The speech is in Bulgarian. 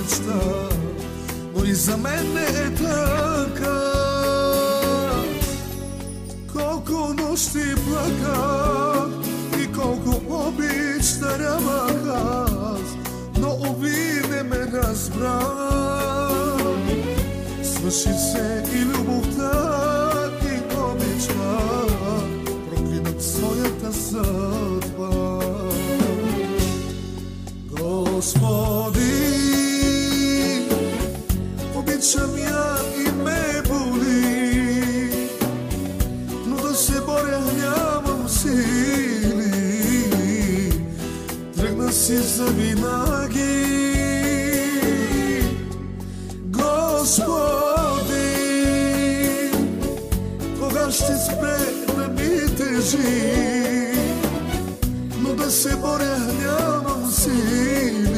обичта, но и за мен не е така. Колко нощи плаках и колко обич дарявах аз, но уви не ме разбра. Свърши се и любовта, и обичта, проклинам своята съдба. Господи, обичам я и ме боли, но да се боря нямам сили. Тръгна си завинаги. Господи, кога ще спре да ми тежи, но да се боря нямам сили.